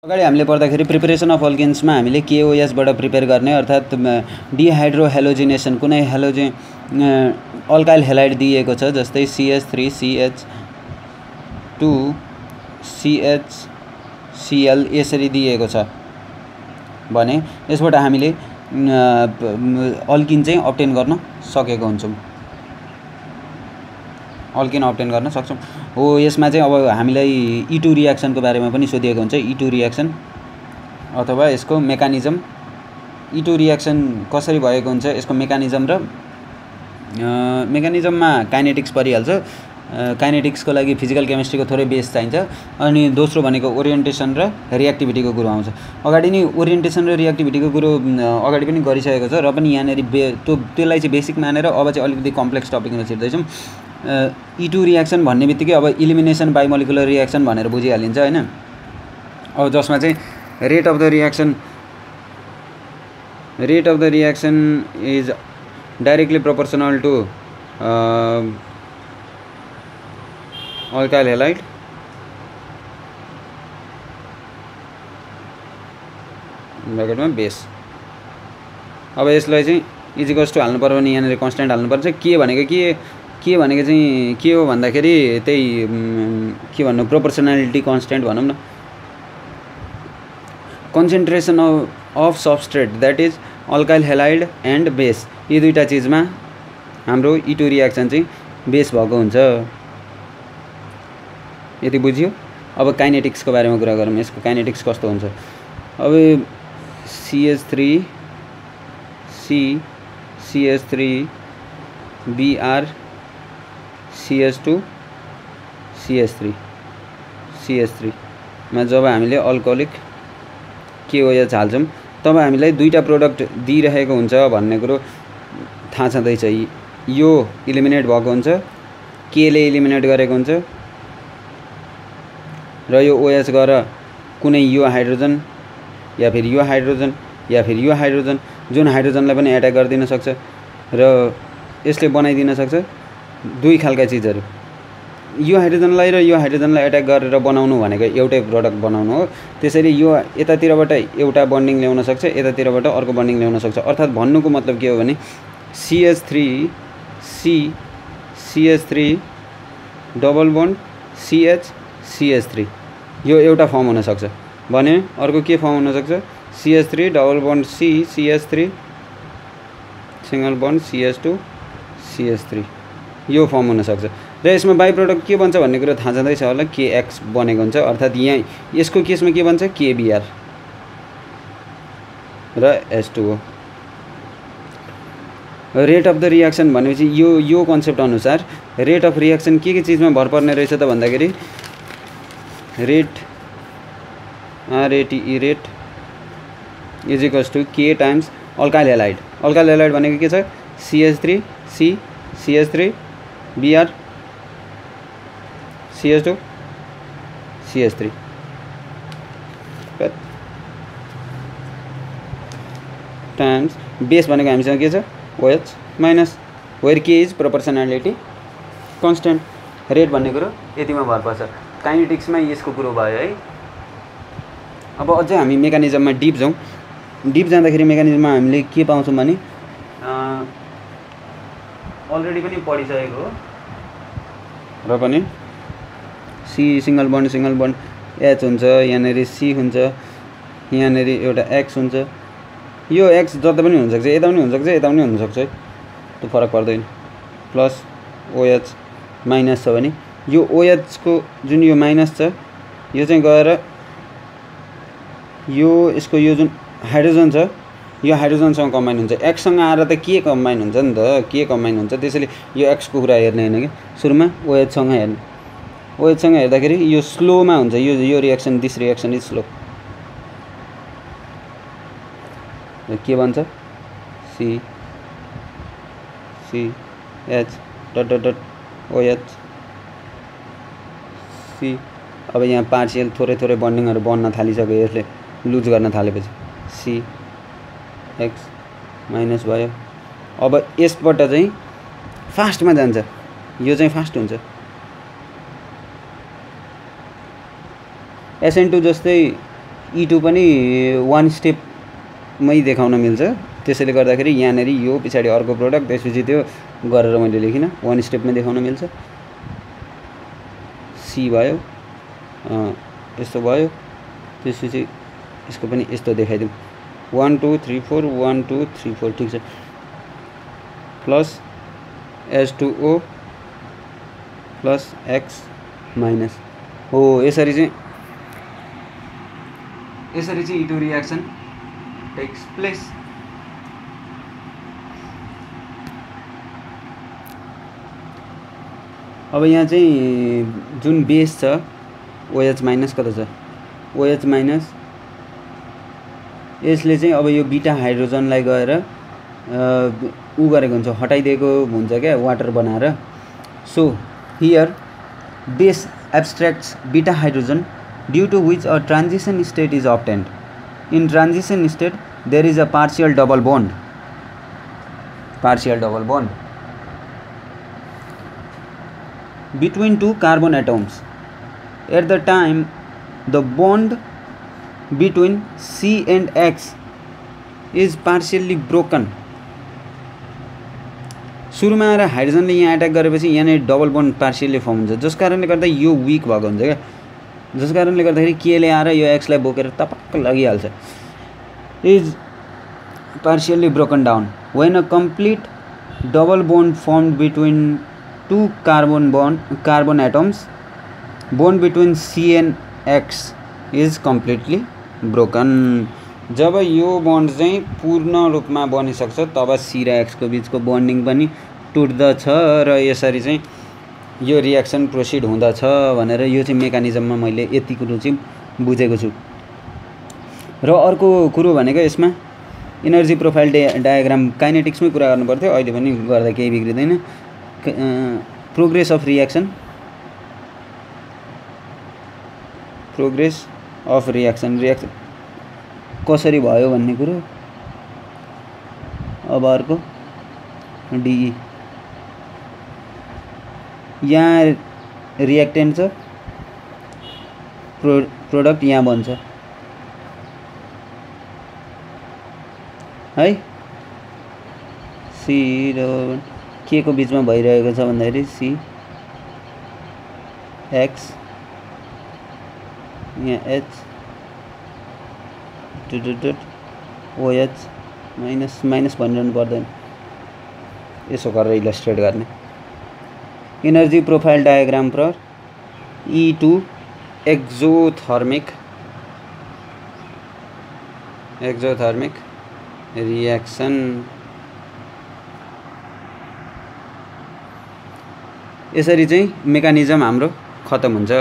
अगाडि हामीले पढ्दाखेरि प्रिपरेसन अफ अल्केन्समा हामीले KOS बाट प्रिपेयर गर्ने अर्थात् डिहाइड्रो हेलोजिनेसन कुनै अल्काइल हेलाइड दिएको छ जस्तै CH3CH2CHCl यसरी दिएको छ भने यसबाट हामीले अल्किन चाहिँ अब्टेन गर्न सकेको हुन्छौँ अल्किन अब्टेन गर्न सक्छौँ हो। यसमा चाहिँ अब हामीलाई E2 रियाक्सनको बारेमा पनि सोधिएको हुन्छ E2 रियाक्सन अथवा यसको मेकानिजम E2 रियाक्सन कसरी भएको हुन्छ यसको मेकानिजम र मेकानिजममा काइनेटिक्स परिहाल्छ काइनेटिक्सको लागि फिजिकल केमिस्ट्रीको थोरै बेस चाहिन्छ अनि दोस्रो भनेको ओरिएन्टेसन र रिएक्टिभिटीको कुरो आउँछ। अगाडि नै ओरिएन्टेसन र रिएक्टिभिटीको कुरो अगाडि पनि गरिसकेको छ र पनि यहाँनेरि त्यसलाई चाहिँ बेसिक मानेर अब चाहिँ अलिकति कम्प्लेक्स टपिकमा छिर्दैछौँ। E2 रियाक्सन भन्ने बित्तिकै अब इलिमिनेसन बाइ मोलिकुलर रियाक्सन भनेर बुझिहालिन्छ हैन। अब जसमा चाहिँ rate of the reaction is directly proportional to alkyl halide ब्र्याकेटमा बेस। अब यसलाई चाहिँ इजिकल्स टु हाल्नु पर्यो भने यहाँनिर कन्स्ट्यान्ट हाल्नुपर्छ। के भनेको चाहिँ के हो भन्दाखेरि त्यही के भन्नु प्रोपोर्सनालिटी कन्स्ट्यान्ट भनौँ न। Concentration of substrate that is alkyl halide and base यी दुईटा चिजमा हाम्रो E2 रियाक्सन चाहिँ बेस भएको हुन्छ। यति बुझ्यो। अब काइनेटिक्सको बारेमा कुरा गरौँ। यसको काइनेटिक्स कस्तो हुन्छ। अब CH3CH3Br CH2CH3 मा जब हामीले अल्कोहोलिक KOH हाल्छौँ तब हामीलाई दुईटा प्रोडक्ट दिइरहेको हुन्छ भन्ने कुरो थाहा छँदैछ। यो इलिमिनेट भएको हुन्छ K ले इलिमिनेट गरेको हुन्छ र यो OH गएर कुनै यो हाइड्रोजन या फिर यो हाइड्रोजन या फिर यो हाइड्रोजन जुन हाइड्रोजनलाई पनि एट्याक गरिदिन सक्छ र यसले बनाइदिन सक्छ दुई खालका चिजहरू। यो हाइड्रोजनलाई र यो हाइड्रोजनलाई एट्याक गरेर बनाउनु भनेको एउटै प्रोडक्ट बनाउनु हो। त्यसरी यो यतातिरबाट एउटा बन्डिङ ल्याउन सक्छ यतातिरबाट अर्को बन्डिङ ल्याउन सक्छ। अर्थात् भन्नुको मतलब के हो भने CH3 डबल बन्ड CH यो एउटा फर्म हुन सक्छ भने अर्को के फर्म हुन सक्छ CH3 double bond CH3 single bond CH2CH3 यो फर्म हुन सक्छ। र यसमा बाइ प्रोडक्ट के बन्छ भन्ने कुरा थाहा छँदैछ होला KX बनेको हुन्छ अर्थात् यहाँ यसको केसमा के बन्छ KBr र H2O। Rate of the reaction भनेपछि यो कन्सेप्ट अनुसार रेट अफ रियाक्सन के चीजमा भर पर्ने रहेछ त भन्दाखेरि rate rate is equals to K times alkyl halide. Alkyl halide भनेको के छ CH3 CH3 Br CH2 CH3 times base भनेको हामीसँग के छ OH minus where K is proportionality constant. Rate भन्ने कुरो यतिमा भर पर्छ। काइनेटिक्समा यसको कुरो भयो है। अब अझै हामी मेकानिजममा डिप जाँदाखेरि मेकानिजममा हामीले के पाउँछौँ भने अलरेडी पनि पढिसकेको हो र पनि सिंगल बन्ड H हुन्छ यहाँनेरि C हुन्छ यहाँनेरि एउटा X हुन्छ। यो X जता पनि हुन सक्छ यता पनि हुन सक्छ यता पनि हुन सक्छ है त्यो फरक पर्दैन। प्लस OH माइनस छ भने यो OH को जुन यो माइनस छ यो चाहिँ गएर यो यसको यो जुन हाइड्रोजन छ यो हाइड्रोजनसँग कम्बाइन हुन्छ। X सँग आएर त के कम्बाइन हुन्छ नि त के कम्बाइन हुन्छ। त्यसैले यो X को कुरा हेर्ने हैन के सुरुमा OH सँग हेर्ने। OH सँग हेर्दाखेरि यो स्लोमा हुन्छ यो reaction this reaction is slow. के भन्छ CH डट OH C। अब यहाँ पार्शियल थोरै बन्डिङहरु बन्न थालिसक्यो यसले लुज गर्न थालेपछि CX माइनस भयो। अब यसबाट चाहिँ फास्टमा जान्छ यो चाहिँ फास्ट हुन्छ। SN2 जस्तै E2 पनि 1 स्टेपमै देखाउन मिल्छ। त्यसैले गर्दाखेरि यहाँनेरि यो पछाडि अर्को प्रोडक्ट त्यसपछि त्यो गरेर मैले लेखिनँ, 1 स्टेपमै देखाउन मिल्छ। सी भयो, यस्तो भयो, त्यसपछि यसको पनि यस्तो देखाइदिउँ। 1 2 3 4 1 2 3 4 ठिक छ। Plus H2O plus X minus हो, यसरी चाहिँ E2 रिएक्सन टेक्स प्लेस। अब यहाँ चाहिँ जुन बेस छ OH माइनस कता छ, OH माइनस, यसले चाहिँ अब यो बीटा हाइड्रोजनलाई गएर उ गरेको हुन्छ, हटाइदिएको हुन्छ क्या वाटर बनाएर। So here base abstracts beta hydrogen due to which a transition state is obtained. In transition state there is a partial double bond between two carbon atoms. At the time the bond between C and X is partially broken. सुरुमा आएर हाइड्रोजनले यहाँ attack गरेपछि यहाँनिर double bond partially form हुन्छ, जस कारणले गर्दा यो विक भएको हुन्छ क्या, जस कारणले गर्दाखेरि केले आएर यो एक्सलाई बोकेर टपक्क लगिहाल्छ। Is partially broken down when a complete double bond formed between two carbon atoms, bond between C and X is completely broken. जब यो बन्ड चाहिँ पूर्ण रूपमा बनिसक्छ तब सी र एक्सको बिचको बन्डिङ पनि टुट्दछ र यसरी चाहिँ यो रिएक्सन प्रोसिड हुँदछ भनेर यो चाहिँ मेकानिजममा मैले यति कुरो चाहिँ बुझेको छु। र अर्को कुरो भनेको यसमा इनर्जी प्रोफाइल डायग्राम काइनेटिक्समै कुरा गर्नु पर्थ्यो, अहिले पनि गर्दा केही बिग्रिदैन। प्रोग्रेस अफ रिएक्सन रिएक्सन कसरी भयो भन्ने कुरो। अब अर्को DE, यहाँ रिएक्टेन्ट छ, प्रोडक्ट यहाँ बन्छ है। सी र के को बिचमा भइरहेको छ भन्दाखेरि सी एक्स, यहाँ H OH माइनस भनिरहनु पर्दैन, यसो गरेर इलस्ट्रेट गर्ने। Energy profile diagram for E2 exothermic reaction. यसरी चाहिँ मेकानिजम हाम्रो खत्म हुन्छ।